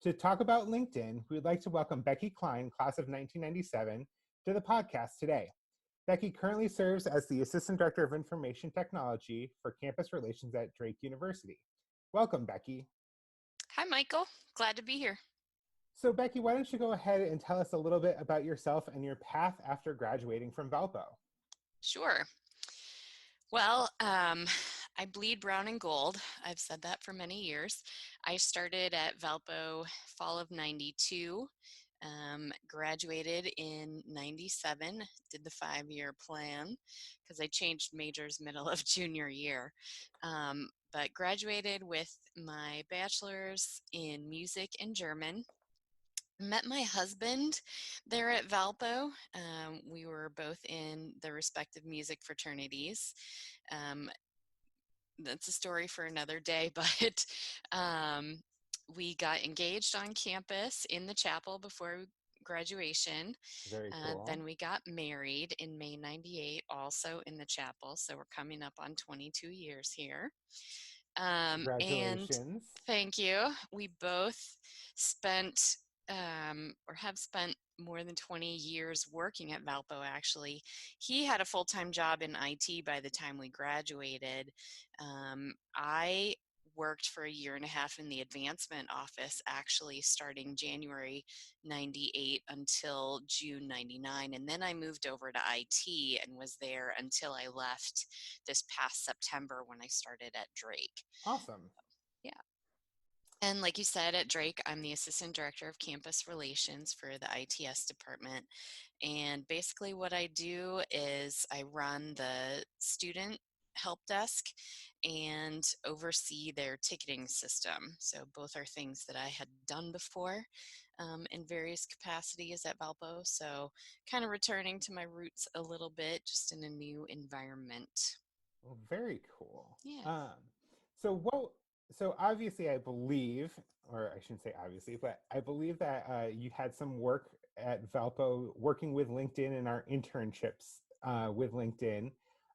To talk about LinkedIn, we would like to welcome Becky Klein, class of 1997, to the podcast today. Becky currently serves as the Assistant Director of Information Technology for Campus Relations at Drake University. Welcome, Becky. Hi, Michael. Glad to be here. So, Becky, why don't you go ahead and tell us a little bit about yourself and your path after graduating from Valpo? Sure. Well, I bleed brown and gold. I've said that for many years. I started at Valpo fall of 92, graduated in 97, did the 5-year plan because I changed majors middle of junior year. But graduated with my bachelor's in music and German. Met my husband there at Valpo. We were both in the respective music fraternities. That's a story for another day, but we got engaged on campus in the chapel before graduation. Very cool. Then we got married in May 98, also in the chapel. So we're coming up on 22 years here. Congratulations. And thank you. We both spent or have spent more than 20 years working at Valpo, actually. He had a full-time job in IT by the time we graduated. I worked for a year and a half in the advancement office, actually starting January 98 until June 99. And then I moved over to IT and was there until I left this past September when I started at Drake. Awesome. Yeah. And like you said, at Drake, I'm the Assistant Director of Campus Relations for the ITS department. And basically what I do is I run the student help desk and oversee their ticketing system. So both are things that I had done before in various capacities at Valpo. So kind of returning to my roots a little bit, just in a new environment. Well, very cool. Yeah. So obviously I believe, or I shouldn't say obviously, but I believe that you had some work at Valpo working with LinkedIn and our internships with LinkedIn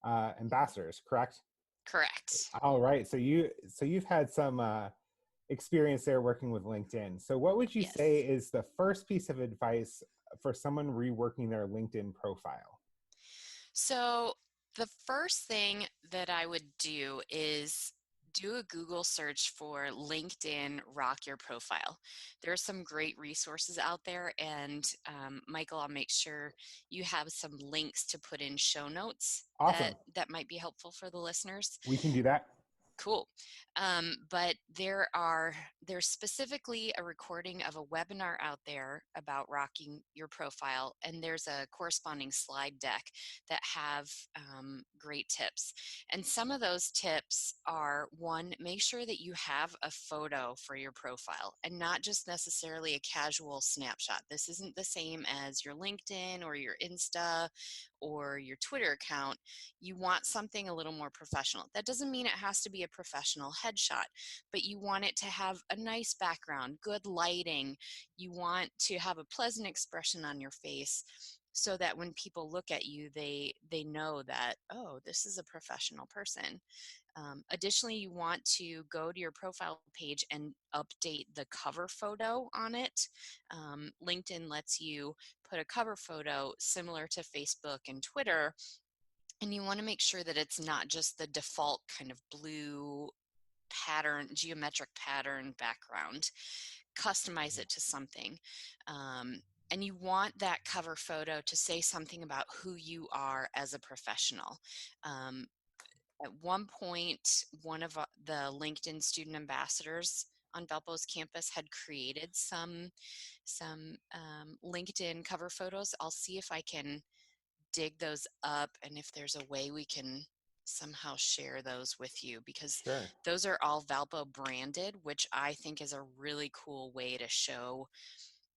ambassadors, correct? Correct. All right. So you've had some experience there working with LinkedIn. So what would you Yes. say is the first piece of advice for someone reworking their LinkedIn profile? So the first thing that I would do is do a Google search for LinkedIn Rock Your Profile. There are some great resources out there, and Michael, I'll make sure you have some links to put in show notes Awesome. that might be helpful for the listeners. We can do that. Cool. But there's specifically a recording of a webinar out there about rocking your profile, and there's a corresponding slide deck that have great tips. And some of those tips are, one, make sure that you have a photo for your profile and not just necessarily a casual snapshot. This isn't the same as your LinkedIn or your Insta or your Twitter account. You want something a little more professional. That doesn't mean it has to be a professional headshot, but you want it to have a nice background, good lighting. You want to have a pleasant expression on your face so that when people look at you, they know that, oh, this is a professional person. Additionally, you want to go to your profile page and update the cover photo on it. LinkedIn lets you put a cover photo similar to Facebook and Twitter, and you want to make sure that it's not just the default kind of blue pattern, geometric pattern background. Customize it to something. And you want that cover photo to say something about who you are as a professional. At one point, one of the LinkedIn student ambassadors on Valpo's campus had created some LinkedIn cover photos. I'll see if I can dig those up and if there's a way we can somehow share those with you, because Sure. those are all Valpo branded, which I think is a really cool way to show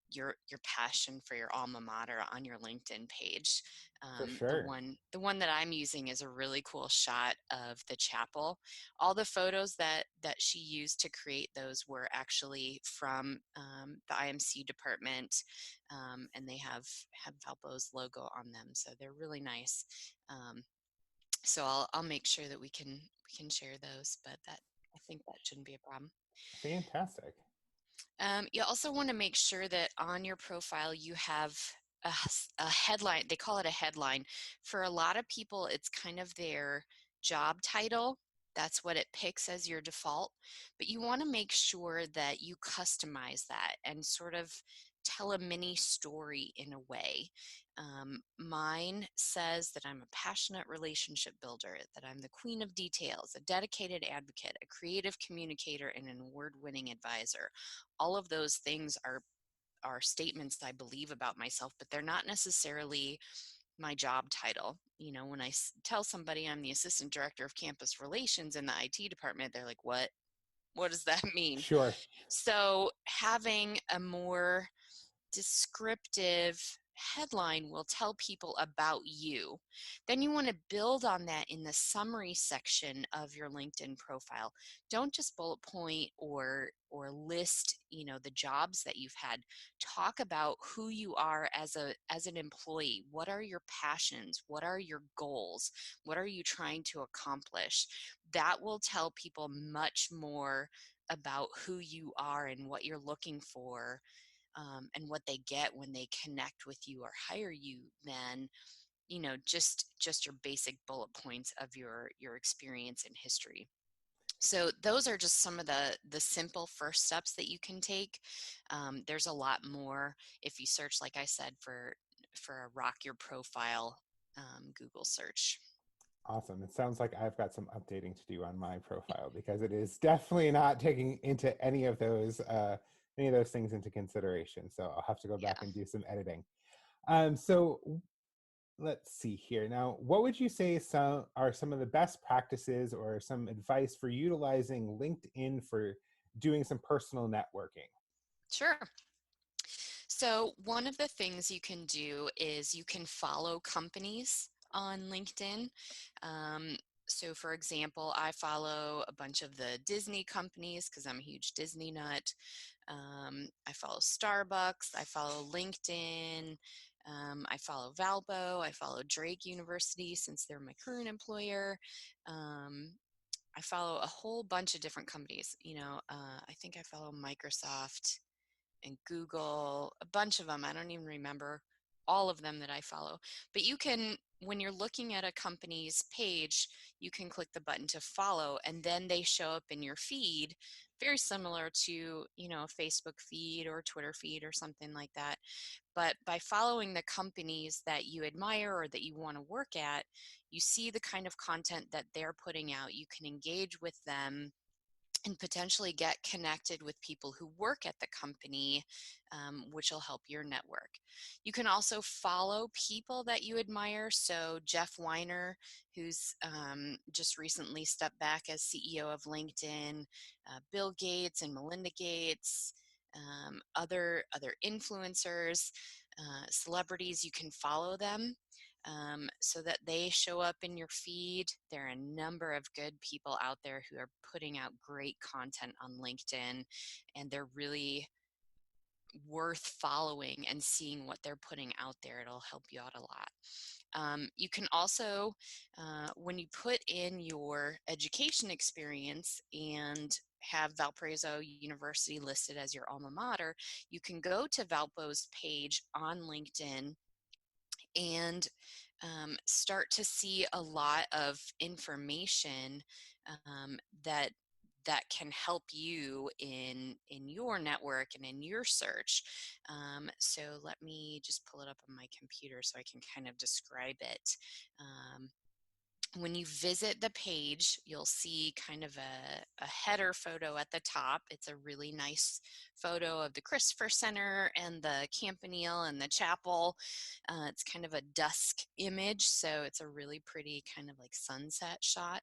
your passion for your alma mater on your LinkedIn page. For sure. The one that I'm using is a really cool shot of the chapel. All the photos that she used to create those were actually from the IMC department, and they have Valpo's logo on them, so they're really nice. So I'll make sure that we can share those, but I think that shouldn't be a problem. Fantastic. You also want to make sure that on your profile you have a headline. They call it a headline. For a lot of people, it's kind of their job title. That's what it picks as your default. But you want to make sure that you customize that and sort of tell a mini story in a way. Mine says that I'm a passionate relationship builder, that I'm the queen of details, a dedicated advocate, a creative communicator, and an award-winning advisor. All of those things are statements I believe about myself, but they're not necessarily my job title. You know, when I tell somebody I'm the assistant director of campus relations in the IT department, they're like, what does that mean? Sure. So having a more descriptive headline will tell people about you. Then you want to build on that in the summary section of your LinkedIn profile. Don't just bullet point or list, you know, the jobs that you've had. Talk about who you are as an employee. What are your passions? What are your goals? What are you trying to accomplish? That will tell people much more about who you are and what you're looking for, and what they get when they connect with you or hire you, than, you know, just your basic bullet points of your experience and history. So those are just some of the simple first steps that you can take. There's a lot more if you search, like I said, for a rock your profile Google search. Awesome. It sounds like I've got some updating to do on my profile because it is definitely not taking into any of those things into consideration. So I'll have to go back Yeah. and do some editing. So let's see here. Now, what would you say are some of the best practices or some advice for utilizing LinkedIn for doing some personal networking? Sure. So one of the things you can do is you can follow companies on LinkedIn. Um, so for example, I follow a bunch of the Disney companies because I'm a huge Disney nut. I follow Starbucks, I follow LinkedIn, I follow Valpo, I follow Drake University since they're my current employer. Um, I follow a whole bunch of different companies. You know, I think I follow Microsoft and Google, a bunch of them. I don't even remember all of them that I follow. But you can, when you're looking at a company's page, you can click the button to follow, and then they show up in your feed, very similar to, you know, a Facebook feed or Twitter feed or something like that. But by following the companies that you admire or that you want to work at, you see the kind of content that they're putting out. You can engage with them and potentially get connected with people who work at the company, which will help your network. You can also follow people that you admire. So Jeff Weiner, who's just recently stepped back as CEO of LinkedIn, Bill Gates and Melinda Gates, other influencers, celebrities, you can follow them, so that they show up in your feed. There are a number of good people out there who are putting out great content on LinkedIn, and they're really worth following and seeing what they're putting out there. It'll help you out a lot. You can also, when you put in your education experience and have Valparaiso University listed as your alma mater, you can go to Valpo's page on LinkedIn and start to see a lot of information, um, that that can help you in your network and in your search. So let me just pull it up on my computer so I can kind of describe it. Um, when you visit the page, you'll see kind of a header photo at the top. It's a really nice photo of the Christopher Center and the Campanile and the chapel. It's kind of a dusk image, so it's a really pretty kind of like sunset shot.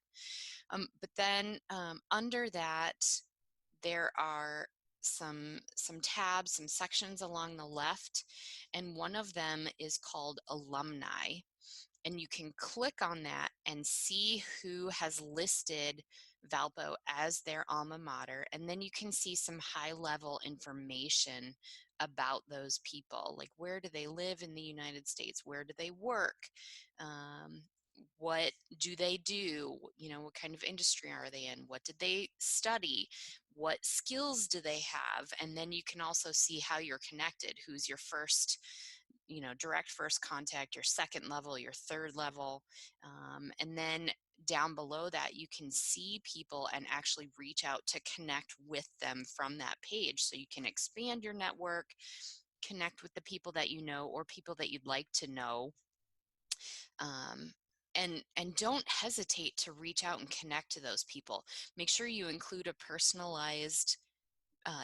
But then under that, there are some tabs, some sections along the left, and one of them is called Alumni, and you can click on that and see who has listed Valpo as their alma mater, and then you can see some high-level information about those people, like where do they live in the United States, where do they work, um, what do they do, you know, what kind of industry are they in, what did they study, what skills do they have, and then you can also see how you're connected, who's your first, direct first contact, your second level, your third level, and then down below that you can see people and actually reach out to connect with them from that page, so you can expand your network, connect with the people that you know or people that you'd like to know. um, and don't hesitate to reach out and connect to those people. Make sure you include a personalized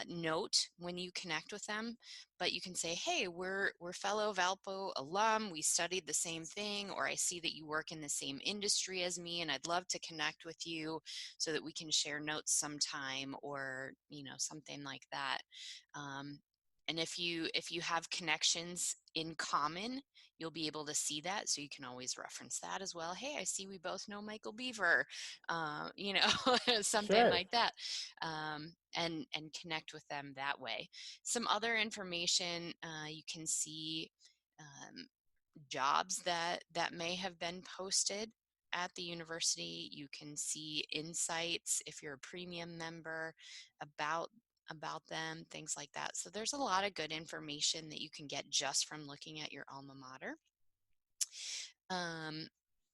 note when you connect with them, but you can say, hey, we're fellow Valpo alum, we studied the same thing, or I see that you work in the same industry as me and I'd love to connect with you so that we can share notes sometime, or something like that. And if you have connections in common, you'll be able to see that, so you can always reference that as well. Hey, I see we both know Michael Beaver, something Sure. like that. And connect with them that way. Some other information, you can see um, jobs that may have been posted at the university. You can see insights if you're a premium member about them, things like that. So there's a lot of good information that you can get just from looking at your alma mater. Um,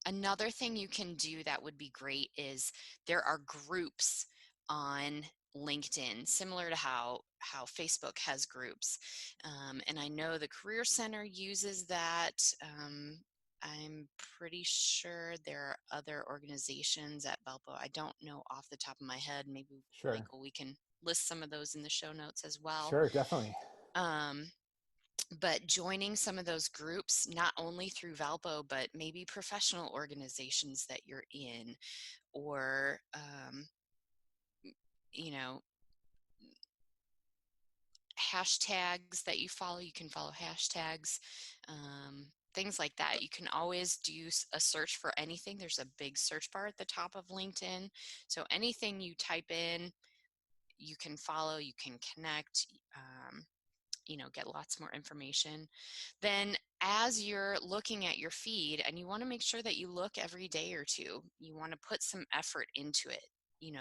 Another thing you can do that would be great is there are groups on LinkedIn, similar to how Facebook has groups. And I know the Career Center uses that. I'm pretty sure there are other organizations at Valpo. I don't know off the top of my head. Maybe, Sure. Michael, we can list some of those in the show notes as well. Sure, definitely. Um, but joining some of those groups, not only through Valpo, but maybe professional organizations that you're in, or you know hashtags that you follow. You can follow hashtags, things like that. You can always do a search for anything. There's a big search bar at the top of LinkedIn, so anything you type in, you can follow, you can connect, get lots more information. Then as you're looking at your feed, and you want to make sure that you look every day or two, you want to put some effort into it.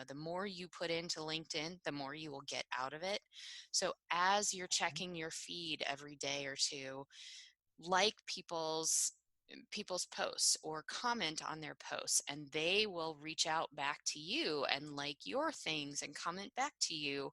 The more you put into LinkedIn, the more you will get out of it. So as you're checking your feed every day or two, like people's posts or comment on their posts, and they will reach out back to you and like your things and comment back to you.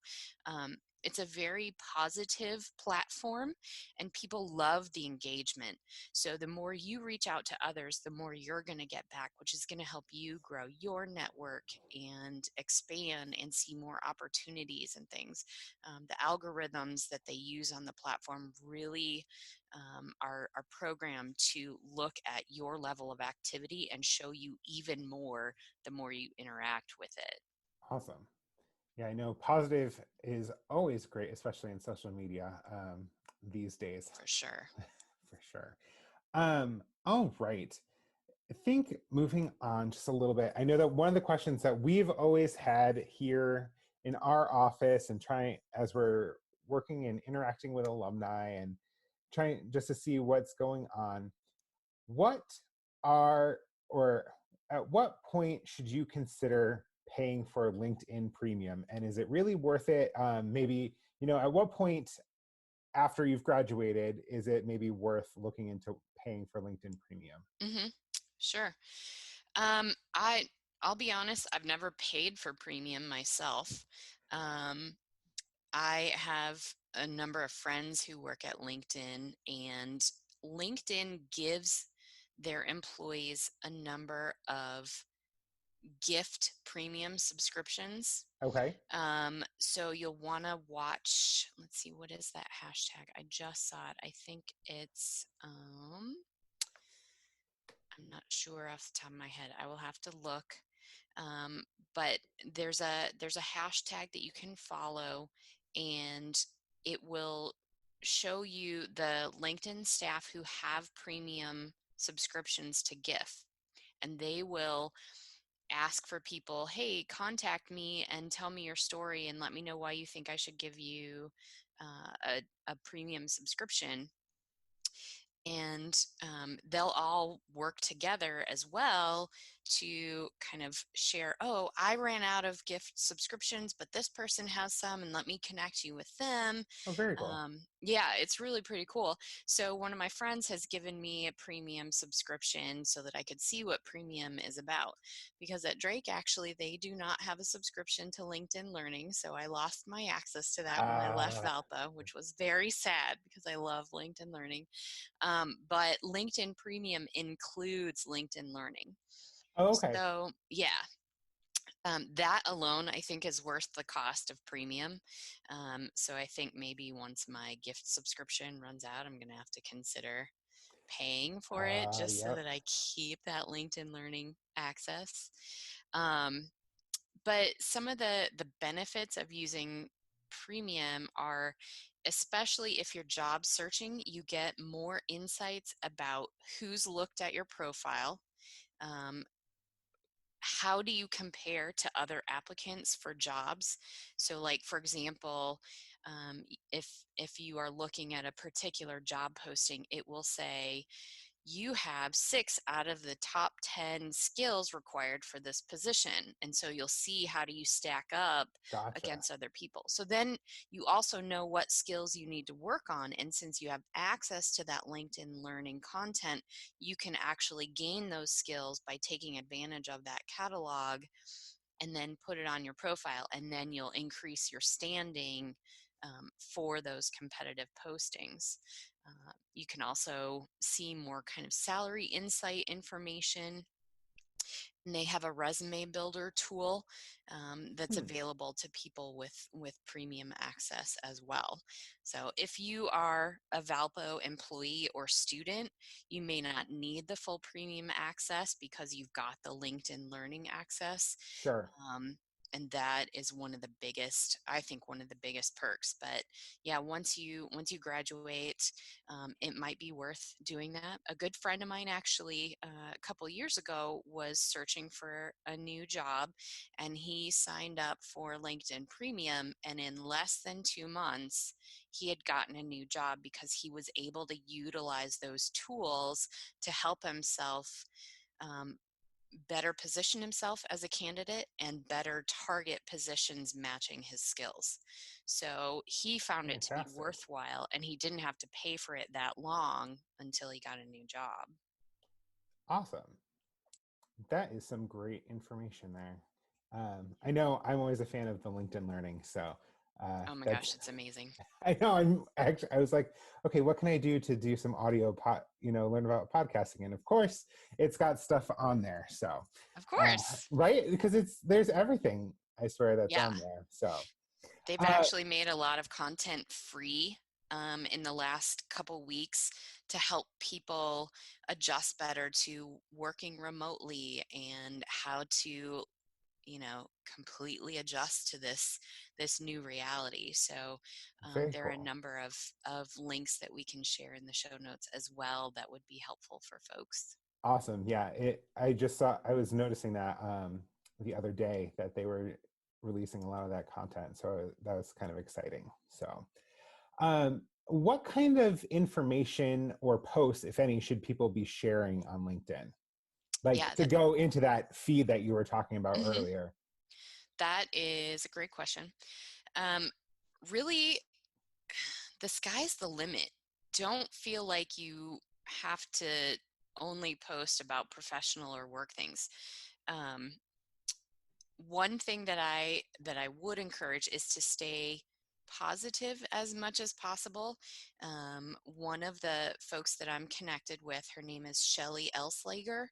It's a very positive platform, and people love the engagement. So the more you reach out to others, the more you're going to get back, which is going to help you grow your network and expand and see more opportunities and things. The algorithms that they use on the platform really are programmed to look at your level of activity and show you even more the more you interact with it. Awesome. Yeah, I know positive is always great, especially in social media these days, For sure. for sure. All right. I think moving on just a little bit, I know that one of the questions that we've always had here in our office and trying as we're working and interacting with alumni and trying just to see what's going on, what are or at what point should you consider paying for LinkedIn Premium, and is it really worth it? Maybe at what point after you've graduated is it maybe worth looking into paying for LinkedIn Premium? Mm-hmm. Sure. I'll be honest, I've never paid for premium myself. Um, I have a number of friends who work at LinkedIn, and LinkedIn gives their employees a number of gift premium subscriptions. Okay. So you'll want to watch, let's see, what is that hashtag? I just saw it. I think it's, I'm not sure off the top of my head. I will have to look. Um, but there's a hashtag that you can follow, and it will show you the LinkedIn staff who have premium subscriptions to gift, and they will ask for people, hey, contact me and tell me your story and let me know why you think I should give you a premium subscription. And they'll all work together as well to kind of share, oh, I ran out of gift subscriptions, but this person has some, and let me connect you with them. Oh, very cool. Yeah, it's really pretty cool. So one of my friends has given me a premium subscription so that I could see what premium is about, because at Drake, actually, they do not have a subscription to LinkedIn Learning. So I lost my access to that when I left Uh, Valpo, which was very sad because I love LinkedIn Learning. But LinkedIn Premium includes LinkedIn Learning. oh, okay. So yeah, that alone I think is worth the cost of premium. So I think maybe once my gift subscription runs out, I'm going to have to consider paying for it just so Yep. that I keep that LinkedIn Learning access. Um, but some of the benefits of using premium are, especially if you're job searching, you get more insights about who's looked at your profile. Um, how do you compare to other applicants for jobs? So like, for example, if you are looking at a particular job posting, it will say you have 6 out of the top 10 skills required for this position. And so you'll see how do you stack up Gotcha. against other people. So then you also know what skills you need to work on. And since you have access to that LinkedIn Learning content, you can actually gain those skills by taking advantage of that catalog and then put it on your profile. And then you'll increase your standing for those competitive postings. You can also see more kind of salary insight information. And they have a resume builder tool that's Hmm. available to people with premium access as well. So if you are a Valpo employee or student, you may not need the full premium access because you've got the LinkedIn Learning access. Sure. Um, and that is one of the biggest, I think, one of the biggest perks. But yeah, once you graduate, it might be worth doing that. A good friend of mine actually a couple years ago was searching for a new job, and he signed up for LinkedIn Premium, and in less than 2 months he had gotten a new job because he was able to utilize those tools to help himself um, better position himself as a candidate and better target positions matching his skills. So he found it to be Fantastic. worthwhile, and he didn't have to pay for it that long until he got a new job. Awesome. That is some great information there. I know I'm always a fan of the LinkedIn Learning, so Oh my gosh, that's. it's amazing. I know I'm actually. I was like, okay, what can I do to do some audio learn about podcasting, and of course, it's got stuff on there. So, Of course. right, because there's everything. I swear that's Yeah. on there. So, They've uh, actually made a lot of content free in the last couple weeks to help people adjust better to working remotely and how to completely adjust to this new reality. So very there are a cool. number of links that we can share in the show notes as well that would be helpful for folks. Awesome. Yeah, I just saw. I was noticing that the other day that they were releasing a lot of that content, so that was kind of exciting. So, what kind of information or posts, if any, should people be sharing on LinkedIn? Like Yeah, to go into that feed that you were talking about mhm, earlier. that is a great question. Um, Really, the sky's the limit. Don't feel like you have to only post about professional or work things. Um, One thing that I would encourage is to stay positive as much as possible. One of the folks that I'm connected with, her name is Shelly Elslager.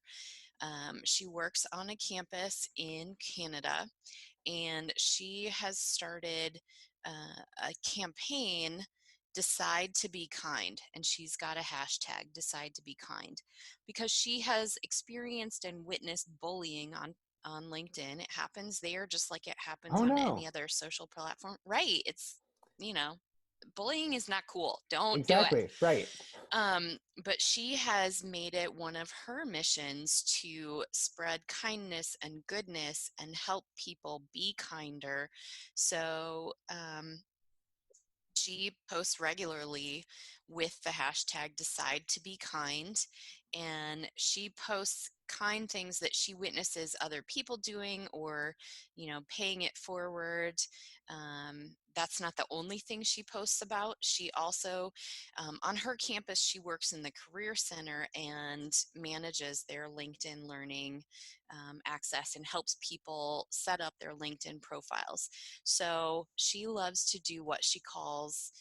She works on a campus in Canada, and she has started a campaign, Decide to Be Kind, and she's got a hashtag, Decide to Be Kind, because she has experienced and witnessed bullying on LinkedIn. It happens there just like it happens Oh on any no. other social platform, right? It's, you know bullying is not cool, don't do it. Exactly. Right. But she has made it one of her missions to spread kindness and goodness and help people be kinder. So she posts regularly with the hashtag Decide to Be Kind. and she posts kind things that she witnesses other people doing, or paying it forward. That's not the only thing she posts about. She also, on her campus, she works in the career center and manages their LinkedIn learning access and helps people set up their LinkedIn profiles. So she loves to do what she calls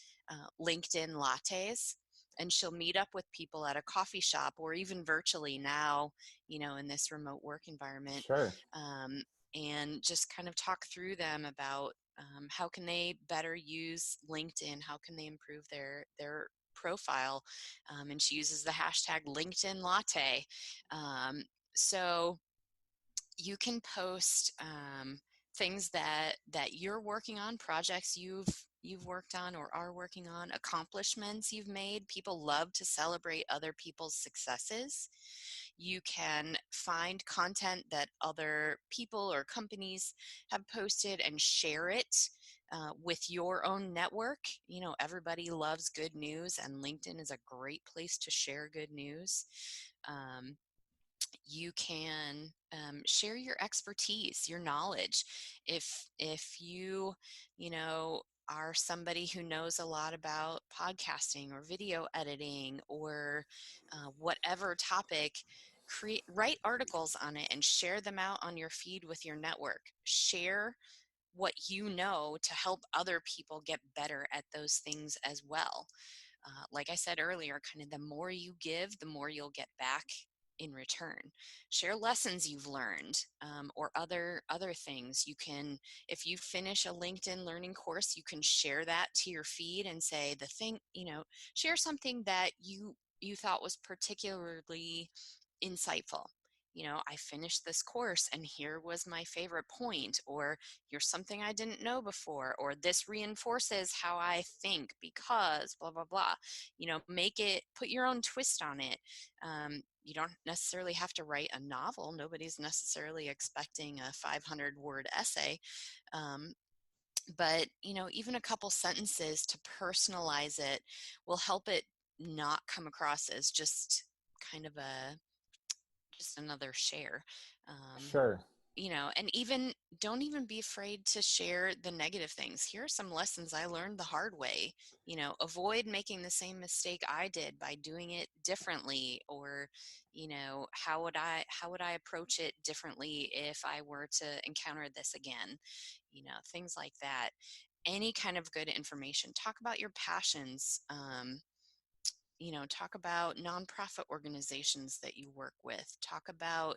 LinkedIn lattes, and she'll meet up with people at a coffee shop or even virtually now, in this remote work environment, Sure. um, and just kind of talk through them about how can they better use LinkedIn, how can they improve their profile, and she uses the hashtag LinkedIn Latte. So you can post things that you're working on, projects you've worked on or are working on, accomplishments you've made. People love to celebrate other people's successes. You can find content that other people or companies have posted and share it with your own network. Everybody loves good news, and LinkedIn is a great place to share good news. You can share your expertise, your knowledge. If you are somebody who knows a lot about podcasting or video editing or whatever topic, write articles on it and share them out on your feed with your network. Share what you know to help other people get better at those things as well. Like I said earlier, kind of the more you give, the more you'll get back in return. Share lessons you've learned, or other things. You can, if you finish a LinkedIn learning course, you can share that to your feed and say the thing, share something that you thought was particularly insightful. I finished this course and here was my favorite point, or here's something I didn't know before, or this reinforces how I think because blah, blah, blah. Make it, put your own twist on it. You don't necessarily have to write a novel. Nobody's necessarily expecting a 500-word essay. But, even a couple sentences to personalize it will help it not come across as just kind of just another share. Um, Sure. and even don't even be afraid to share the negative things. Here are some lessons I learned the hard way. Avoid making the same mistake I did by doing it differently, or how would I approach it differently if I were to encounter this again. Things like that. Any kind of good information. Talk about your passions. Talk about nonprofit organizations that you work with. Talk about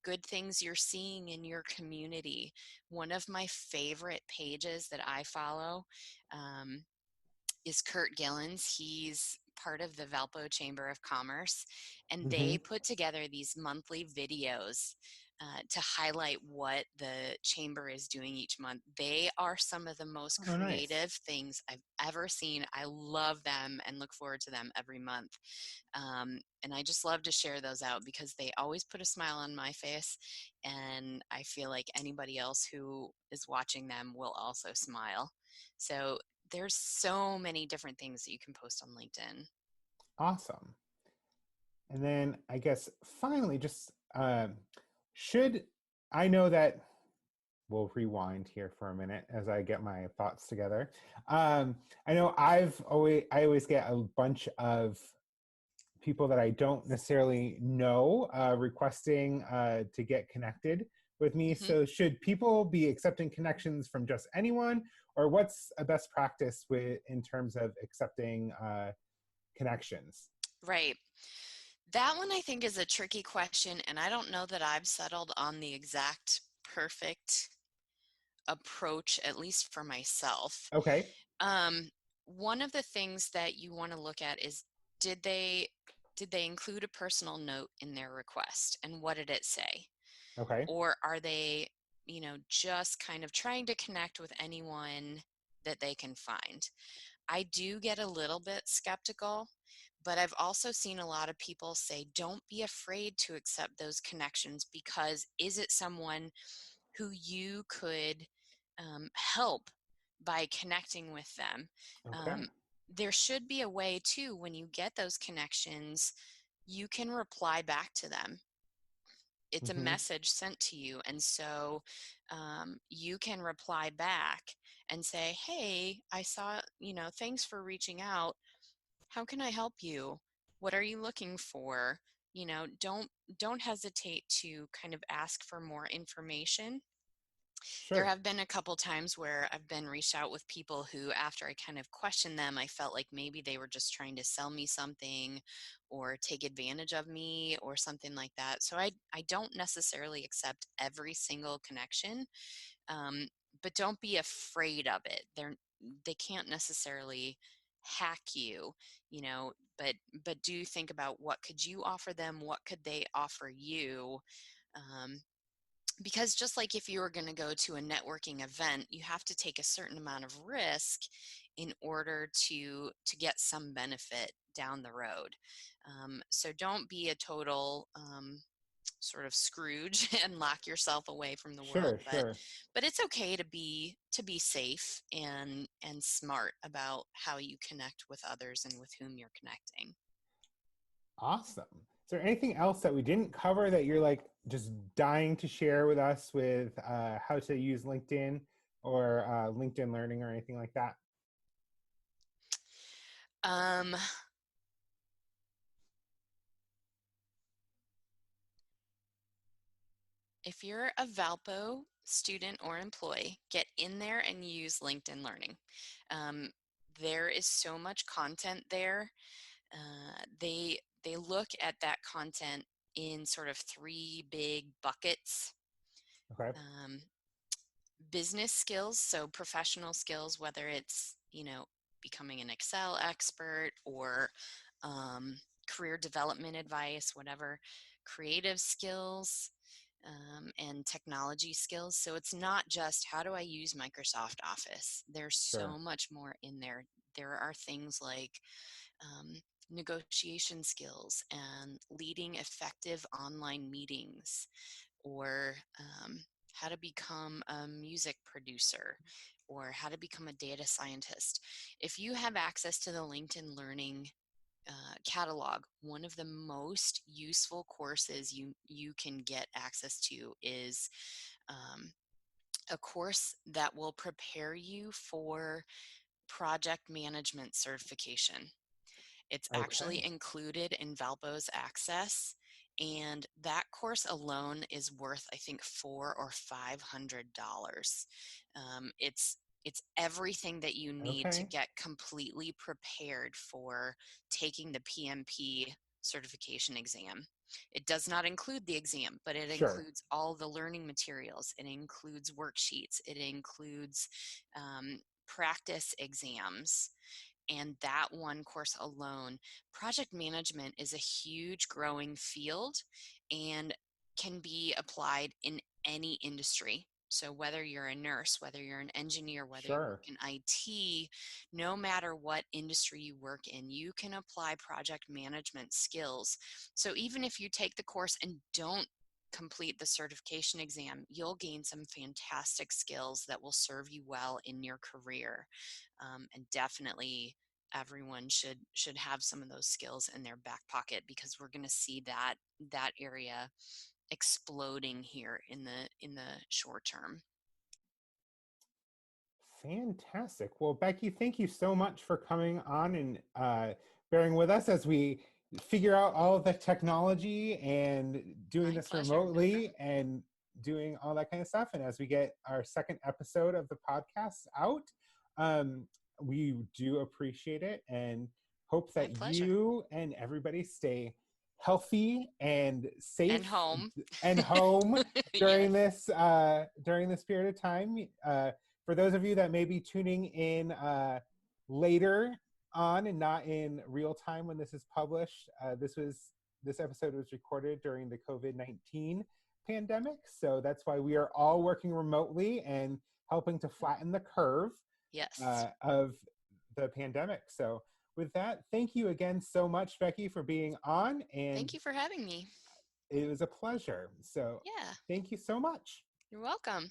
good things you're seeing in your community. One of my favorite pages that I follow um, is Kurt Gillen's. He's part of the Valpo Chamber of Commerce, and Hmm. they put together these monthly videos to highlight what the chamber is doing each month. They are some of the most Oh, nice. creative things I've ever seen. I love them and look forward to them every month. And I just love to share those out because they always put a smile on my face, and I feel like anybody else who is watching them will also smile. So there's so many different things that you can post on LinkedIn. Awesome. And then I guess finally, just should I know that we'll rewind here for a minute as I get my thoughts together. I know I always get a bunch of people that I don't necessarily know requesting to get connected with me. Hmm. So should people be accepting connections from just anyone, or what's a best practice in terms of accepting connections? Right. That one I think is a tricky question, and I don't know that I've settled on the exact perfect approach, at least for myself. Okay. Um, One of the things that you want to look at is did they include a personal note in their request, and what did it say? Okay. Or are they, just kind of trying to connect with anyone that they can find? I do get a little bit skeptical, but I've also seen a lot of people say, don't be afraid to accept those connections, because is it someone who you could help by connecting with them? Okay. Um, there should be a way too, when you get those connections, you can reply back to them. It's a Mm-hmm. message sent to you. And so you can reply back and say, hey, I saw, thanks for reaching out. How can I help you? What are you looking for? Don't hesitate to kind of ask for more information. There Sure. have been a couple times where I've been reached out with people who, after I kind of questioned them, I felt like maybe they were just trying to sell me something or take advantage of me or something like that. So I don't necessarily accept every single connection, but don't be afraid of it. They can't necessarily hack you, but do think about what could you offer them, what could they offer you. Because just like if you were going to go to a networking event, you have to take a certain amount of risk in order to get some benefit down the road. So don't be a total sort of Scrooge and lock yourself away from the world. Sure. Sure. But it's okay to be safe and smart about how you connect with others and with whom you're connecting. Awesome. Is there anything else that we didn't cover that you're like just dying to share with us with how to use LinkedIn or LinkedIn Learning or anything like that? Um, if you're a Valpo student or employee, get in there and use LinkedIn Learning. Um, there is so much content there. They look at that content in sort of three big buckets. Okay. Um, Business skills, so professional skills, whether it's, becoming an Excel expert or career development advice, whatever. Creative skills, and technology skills. So it's not just how do I use Microsoft Office. There's so Sure. much more in there. There are things like um, negotiation skills and leading effective online meetings, or how to become a music producer, or how to become a data scientist. If you have access to the LinkedIn Learning catalog, one of the most useful courses you can get access to is a course that will prepare you for project management certification. It's actually Okay. included in Valpo's Access, and that course alone is worth, I think, $400 or $500. It's everything that you need to Okay. get completely prepared for taking the PMP certification exam. It does not include the exam, but it Sure. includes all the learning materials. It includes worksheets. It includes practice exams. And that one course alone, project management is a huge growing field and can be applied in any industry. So whether you're a nurse, whether you're an engineer, whether you work Sure. in IT, no matter what industry you work in, you can apply project management skills. So even if you take the course and don't complete the certification exam, you'll gain some fantastic skills that will serve you well in your career. And definitely everyone should have some of those skills in their back pocket, because we're going to see that area exploding here in the short term. Fantastic. Well, Becky, thank you so much for coming on and bearing with us as we figure out all of the technology and doing My this pleasure. No remotely problem. and doing all that kind of stuff. And as we get our second episode of the podcast out, um, we do appreciate it and hope My that pleasure. you and everybody stay healthy and And safe home. and home Yes. during this period of time. For those of you that may be tuning in later on and not in real time when this is published, this episode was recorded during the COVID-19 pandemic, so that's why we are all working remotely and helping to flatten the curve Yes. of the pandemic. So with that, thank you again so much, Becky, for being on, and Thank you for having me. it was a pleasure. So Yeah. thank you so much. You're welcome.